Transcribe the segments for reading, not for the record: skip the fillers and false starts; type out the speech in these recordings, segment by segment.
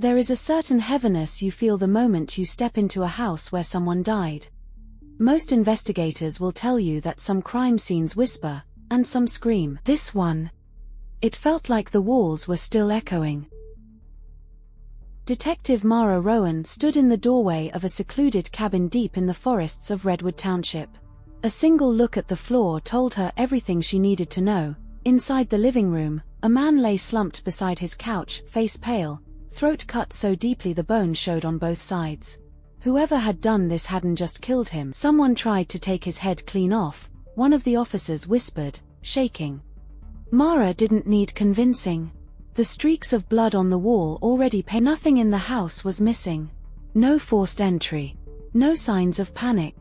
There is a certain heaviness you feel the moment you step into a house where someone died. Most investigators will tell you that some crime scenes whisper, and some scream. This one, it felt like the walls were still echoing. Detective Mara Rowan stood in the doorway of a secluded cabin deep in the forests of Redwood Township. A single look at the floor told her everything she needed to know. Inside the living room, a man lay slumped beside his couch, face pale, throat cut so deeply the bone showed on both sides. Whoever had done this hadn't just killed him. Someone tried to take his head clean off, one of the officers whispered, shaking. Mara didn't need convincing. The streaks of blood on the wall already painted. Nothing in the house was missing. No forced entry. No signs of panic.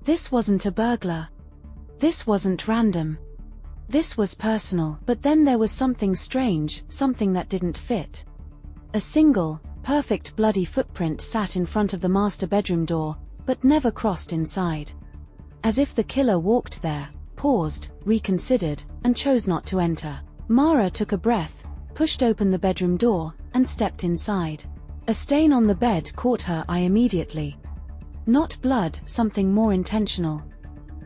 This wasn't a burglar. This wasn't random. This was personal. But then there was something strange, something that didn't fit. A single, perfect bloody footprint sat in front of the master bedroom door, but never crossed inside. As if the killer walked there, paused, reconsidered, and chose not to enter. Mara took a breath, pushed open the bedroom door, and stepped inside. A stain on the bed caught her eye immediately. Not blood, something more intentional.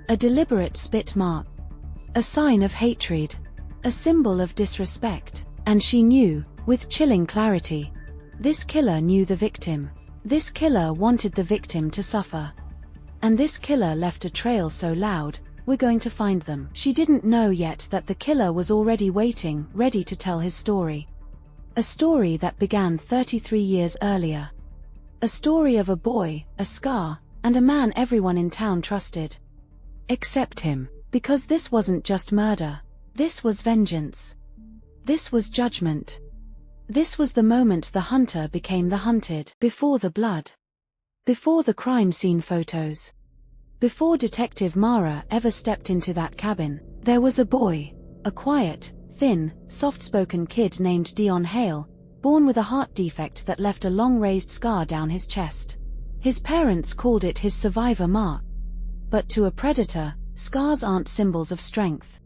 A deliberate spit mark. A sign of hatred. A symbol of disrespect. And she knew, with chilling clarity. This killer knew the victim. This killer wanted the victim to suffer. And this killer left a trail so loud, we're going to find them. She didn't know yet that the killer was already waiting, ready to tell his story. A story that began 33 years earlier. A story of a boy, a scar, and a man everyone in town trusted. Except him, because this wasn't just murder. This was vengeance. This was judgment. This was the moment the hunter became the hunted. Before the blood. Before the crime scene photos. Before Detective Mara ever stepped into that cabin, there was a boy. A quiet, thin, soft-spoken kid named Dion Hale, born with a heart defect that left a long raised scar down his chest. His parents called it his survivor mark. But to a predator, scars aren't symbols of strength.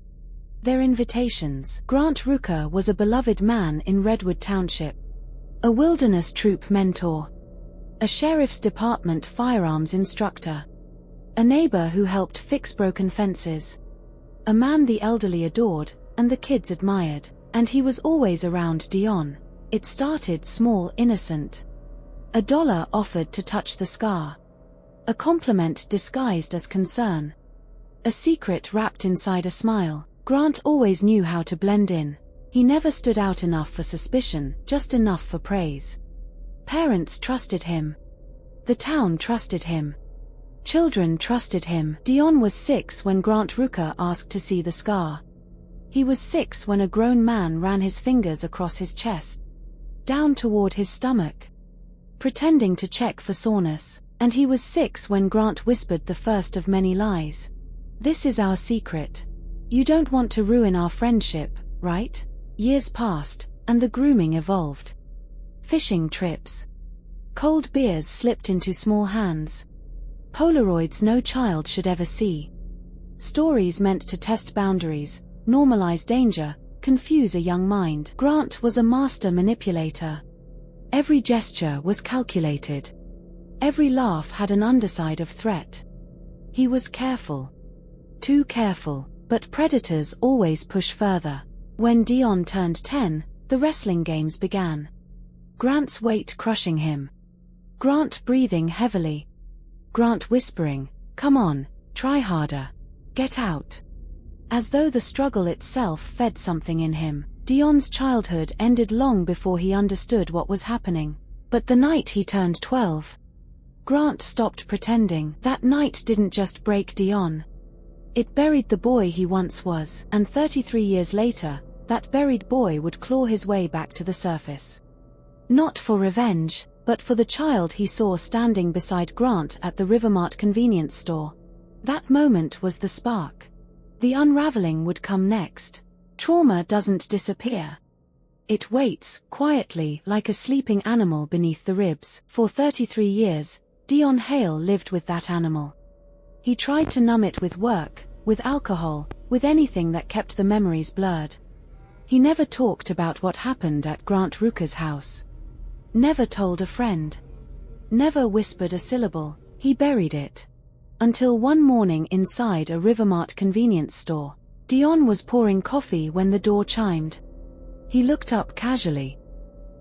They're invitations. Grant Rooker was a beloved man in Redwood Township. A wilderness troop mentor. A sheriff's department firearms instructor. A neighbor who helped fix broken fences. A man the elderly adored, and the kids admired. And he was always around Dion. It started small, innocent. $1 offered to touch the scar. A compliment disguised as concern. A secret wrapped inside a smile. Grant always knew how to blend in. He never stood out enough for suspicion, just enough for praise. Parents trusted him. The town trusted him. Children trusted him. Dion was 6 when Grant Rooker asked to see the scar. He was 6 when a grown man ran his fingers across his chest, down toward his stomach, pretending to check for soreness. And he was 6 when Grant whispered the first of many lies. This is our secret. You don't want to ruin our friendship, right? Years passed, and the grooming evolved. Fishing trips. Cold beers slipped into small hands. Polaroids no child should ever see. Stories meant to test boundaries, normalize danger, confuse a young mind. Grant was a master manipulator. Every gesture was calculated. Every laugh had an underside of threat. He was careful. Too careful. But predators always push further. When Dion turned 10, the wrestling games began. Grant's weight crushing him. Grant breathing heavily. Grant whispering, "Come on, try harder. Get out." As though the struggle itself fed something in him. Dion's childhood ended long before he understood what was happening. But the night he turned 12, Grant stopped pretending. That night didn't just break Dion. It buried the boy he once was, and 33 years later, that buried boy would claw his way back to the surface. Not for revenge, but for the child he saw standing beside Grant at the Rivermart convenience store. That moment was the spark. The unraveling would come next. Trauma doesn't disappear. It waits, quietly, like a sleeping animal beneath the ribs. For 33 years, Dion Hale lived with that animal. He tried to numb it with work, with alcohol, with anything that kept the memories blurred. He never talked about what happened at Grant Rooker's house. Never told a friend. Never whispered a syllable. He buried it. Until one morning inside a Rivermart convenience store. Dion was pouring coffee when the door chimed. He looked up casually.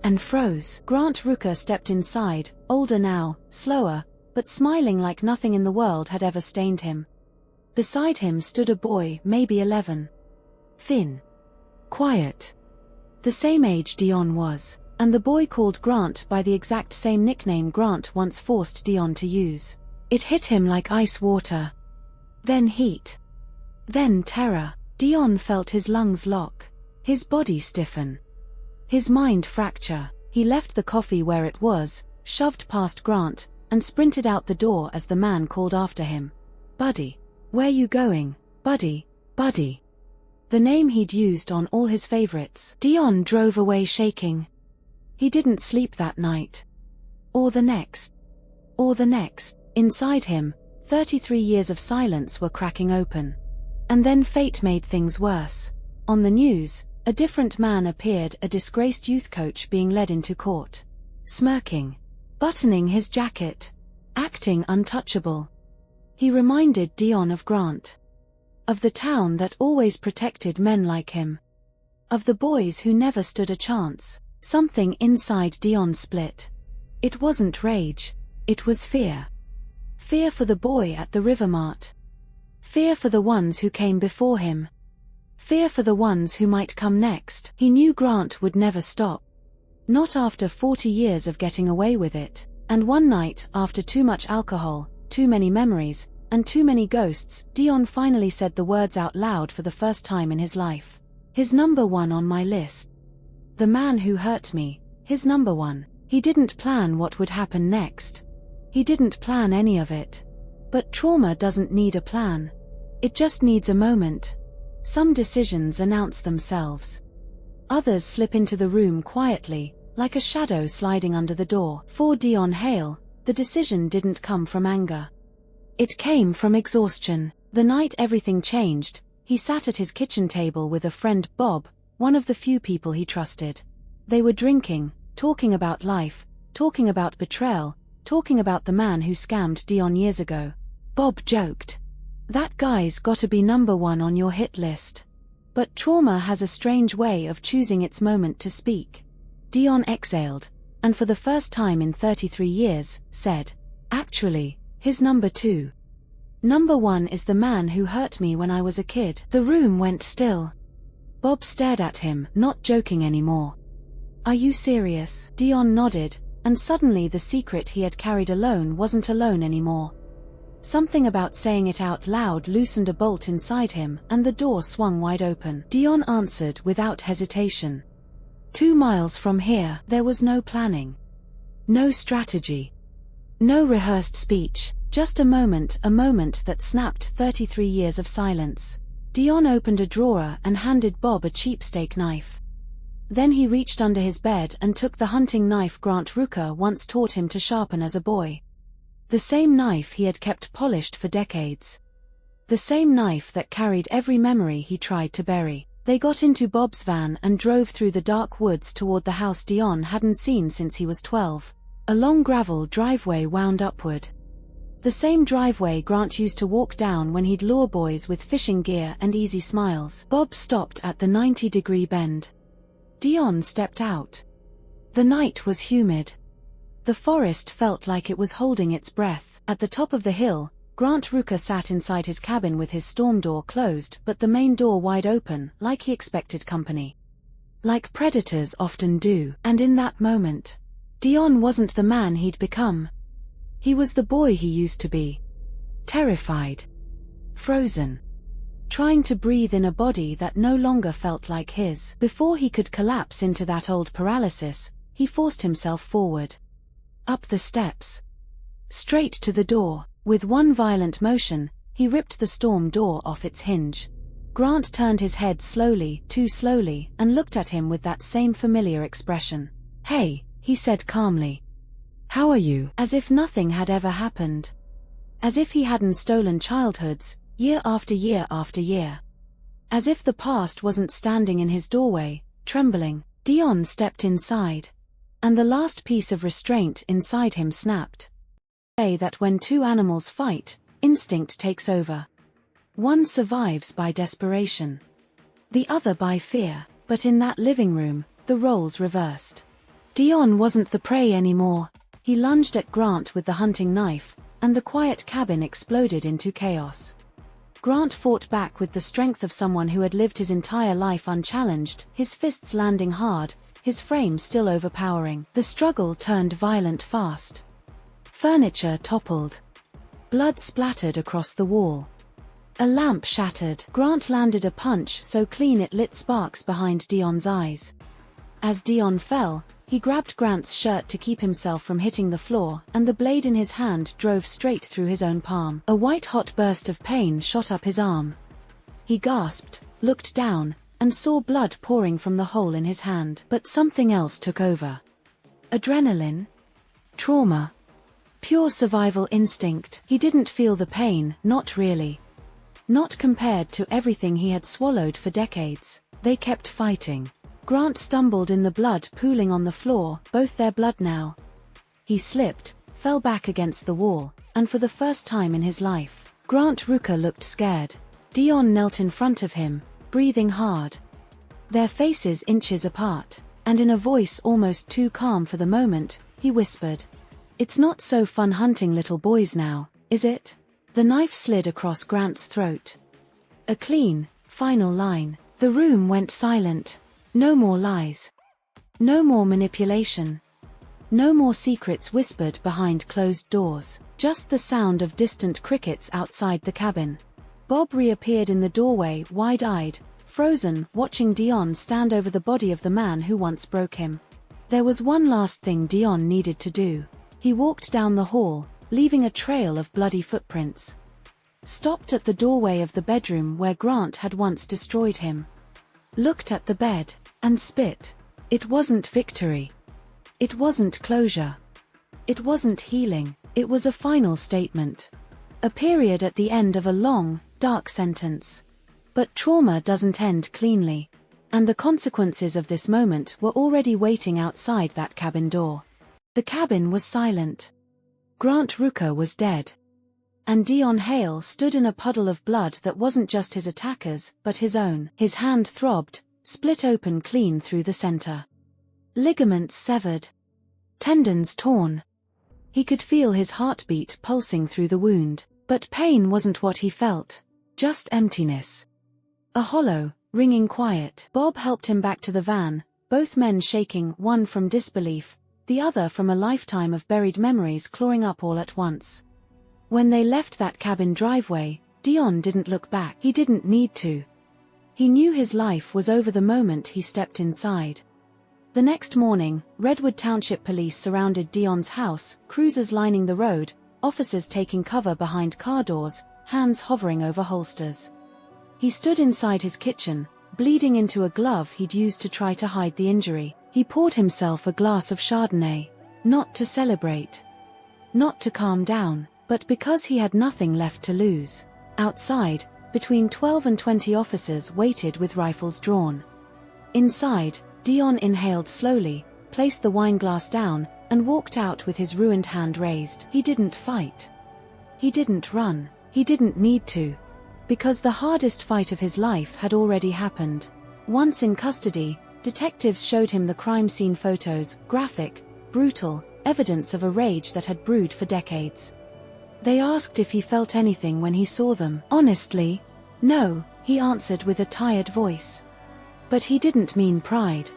And froze. Grant Rooker stepped inside, older now, slower, but smiling like nothing in the world had ever stained him. Beside him stood a boy, maybe 11. Thin. Quiet. The same age Dion was, and the boy called Grant by the exact same nickname Grant once forced Dion to use. It hit him like ice water. Then heat. Then terror. Dion felt his lungs lock. His body stiffen. His mind fracture. He left the coffee where it was, shoved past Grant, and sprinted out the door as the man called after him. Buddy. Where you going, buddy, buddy? The name he'd used on all his favorites. Dion drove away shaking. He didn't sleep that night. Or the next. Or the next. Inside him, 33 years of silence were cracking open. And then fate made things worse. On the news, a different man appeared, a disgraced youth coach being led into court. Smirking. Buttoning his jacket. Acting untouchable. He reminded Dion of Grant. Of the town that always protected men like him. Of the boys who never stood a chance. Something inside Dion split. It wasn't rage. It was fear. Fear for the boy at the Rivermart. Fear for the ones who came before him. Fear for the ones who might come next. He knew Grant would never stop. Not after 40 years of getting away with it. And one night, after too much alcohol, too many memories, and too many ghosts, Dion finally said the words out loud for the first time in his life. His number one on my list. The man who hurt me, his number one. He didn't plan what would happen next. He didn't plan any of it. But trauma doesn't need a plan. It just needs a moment. Some decisions announce themselves. Others slip into the room quietly, like a shadow sliding under the door. For Dion Hale, the decision didn't come from anger. It came from exhaustion. The night everything changed, he sat at his kitchen table with a friend, Bob, one of the few people he trusted. They were drinking, talking about life, talking about betrayal, talking about the man who scammed Dion years ago. Bob joked. That guy's gotta be number one on your hit list. But trauma has a strange way of choosing its moment to speak. Dion exhaled, and for the first time in 33 years, said, actually, his number two. Number one is the man who hurt me when I was a kid. The room went still. Bob stared at him, not joking anymore. Are you serious? Dion nodded, and suddenly the secret he had carried alone wasn't alone anymore. Something about saying it out loud loosened a bolt inside him, and the door swung wide open. Dion answered without hesitation. 2 miles from here. There was no planning. No strategy. No rehearsed speech, just a moment that snapped 33 years of silence. Dion opened a drawer and handed Bob a cheap steak knife. Then he reached under his bed and took the hunting knife Grant Rooker once taught him to sharpen as a boy. The same knife he had kept polished for decades. The same knife that carried every memory he tried to bury. They got into Bob's van and drove through the dark woods toward the house Dion hadn't seen since he was 12. A long gravel driveway wound upward. The same driveway Grant used to walk down when he'd lure boys with fishing gear and easy smiles. Bob stopped at the 90-degree bend. Dion stepped out. The night was humid. The forest felt like it was holding its breath. At the top of the hill, Grant Rooker sat inside his cabin with his storm door closed but the main door wide open, like he expected company. Like predators often do. And in that moment, Dion wasn't the man he'd become. He was the boy he used to be. Terrified. Frozen. Trying to breathe in a body that no longer felt like his. Before he could collapse into that old paralysis, he forced himself forward. Up the steps. Straight to the door. With one violent motion, he ripped the storm door off its hinge. Grant turned his head slowly, too slowly, and looked at him with that same familiar expression. "Hey," he said calmly. "How are you?" As if nothing had ever happened. As if he hadn't stolen childhoods, year after year after year. As if the past wasn't standing in his doorway, trembling. Dion stepped inside. and the last piece of restraint inside him snapped. Say that when two animals fight, instinct takes over. One survives by desperation, the other by fear, but in that living room, the roles reversed. Dion wasn't the prey anymore. He lunged at Grant with the hunting knife, and the quiet cabin exploded into chaos. Grant fought back with the strength of someone who had lived his entire life unchallenged, his fists landing hard, his frame still overpowering. The struggle turned violent fast. Furniture toppled. Blood splattered across the wall. A lamp shattered. Grant landed a punch so clean it lit sparks behind Dion's eyes. As Dion fell, he grabbed Grant's shirt to keep himself from hitting the floor, and the blade in his hand drove straight through his own palm. A white-hot burst of pain shot up his arm. He gasped, looked down, and saw blood pouring from the hole in his hand. But something else took over. Adrenaline? Trauma? Pure survival instinct. He didn't feel the pain, not really. Not compared to everything he had swallowed for decades. They kept fighting. Grant stumbled in the blood pooling on the floor, both their blood now. He slipped, fell back against the wall, and for the first time in his life, Grant Ruka looked scared. Dion knelt in front of him, breathing hard. Their faces inches apart, and in a voice almost too calm for the moment, he whispered, "It's not so fun hunting little boys now, is it?" The knife slid across Grant's throat. A clean, final line. The room went silent. No more lies. No more manipulation. No more secrets whispered behind closed doors. Just the sound of distant crickets outside the cabin. Bob reappeared in the doorway, wide-eyed, frozen, watching Dion stand over the body of the man who once broke him. There was one last thing Dion needed to do. He walked down the hall, leaving a trail of bloody footprints. Stopped at the doorway of the bedroom where Grant had once destroyed him. Looked at the bed, and spit. It wasn't victory. It wasn't closure. It wasn't healing. It was a final statement. A period at the end of a long, dark sentence. But trauma doesn't end cleanly. And the consequences of this moment were already waiting outside that cabin door. The cabin was silent. Grant Ruka was dead. And Dion Hale stood in a puddle of blood that wasn't just his attackers, but his own. His hand throbbed, split open clean through the center. Ligaments severed. Tendons torn. He could feel his heartbeat pulsing through the wound, but pain wasn't what he felt. Just emptiness. A hollow, ringing quiet. Bob helped him back to the van, both men shaking, one from disbelief, the other from a lifetime of buried memories clawing up all at once. When they left that cabin driveway, Dion didn't look back. He didn't need to. He knew his life was over the moment he stepped inside. The next morning, Redwood Township police surrounded Dion's house, cruisers lining the road, officers taking cover behind car doors, hands hovering over holsters. He stood inside his kitchen, bleeding into a glove he'd used to try to hide the injury. He poured himself a glass of Chardonnay, not to celebrate, not to calm down, but because he had nothing left to lose. Outside, between 12 and 20 officers waited with rifles drawn. Inside, Dion inhaled slowly, placed the wine glass down, and walked out with his ruined hand raised. He didn't fight. He didn't run. He didn't need to. Because the hardest fight of his life had already happened. Once in custody, detectives showed him the crime scene photos, graphic, brutal, evidence of a rage that had brewed for decades. They asked if he felt anything when he saw them. Honestly, no, he answered with a tired voice. But he didn't mean pride.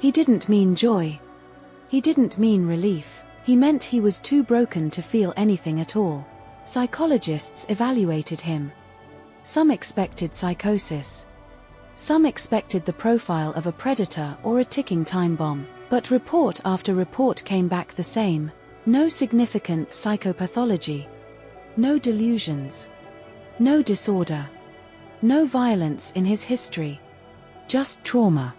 He didn't mean joy. He didn't mean relief. He meant he was too broken to feel anything at all. Psychologists evaluated him. Some expected psychosis. Some expected the profile of a predator or a ticking time bomb. But report after report came back the same. No significant psychopathology. No delusions. No disorder. No violence in his history. Just trauma.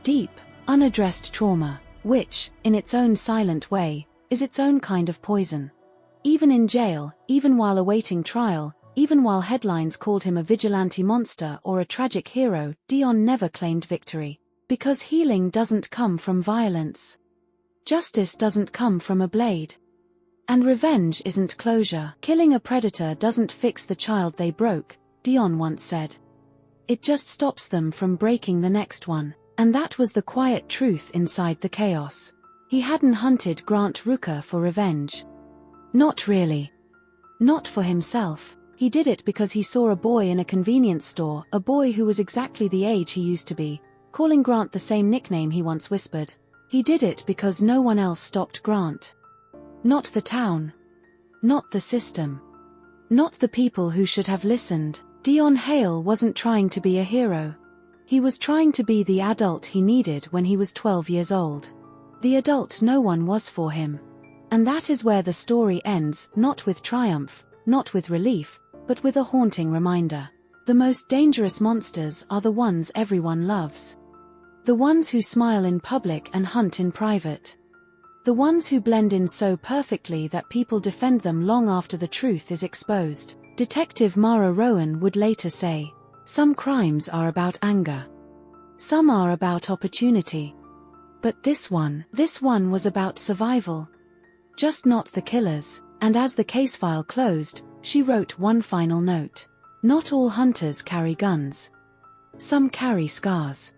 Deep, unaddressed trauma, which, in its own silent way, is its own kind of poison. Even in jail, even while awaiting trial, even while headlines called him a vigilante monster or a tragic hero, Dion never claimed victory. Because healing doesn't come from violence. Justice doesn't come from a blade. And revenge isn't closure. Killing a predator doesn't fix the child they broke, Dion once said. It just stops them from breaking the next one. And that was the quiet truth inside the chaos. He hadn't hunted Grant Rooker for revenge. Not really. Not for himself. He did it because he saw a boy in a convenience store, a boy who was exactly the age he used to be, calling Grant the same nickname he once whispered. He did it because no one else stopped Grant. Not the town. Not the system. Not the people who should have listened. Dion Hale wasn't trying to be a hero. He was trying to be the adult he needed when he was 12 years old. The adult no one was for him. And that is where the story ends, not with triumph, not with relief, but with a haunting reminder. The most dangerous monsters are the ones everyone loves. The ones who smile in public and hunt in private. The ones who blend in so perfectly that people defend them long after the truth is exposed. Detective Mara Rowan would later say, "Some crimes are about anger. Some are about opportunity. But this one was about survival. Just not the killers." And as the case file closed, she wrote one final note. Not all hunters carry guns. Some carry scars.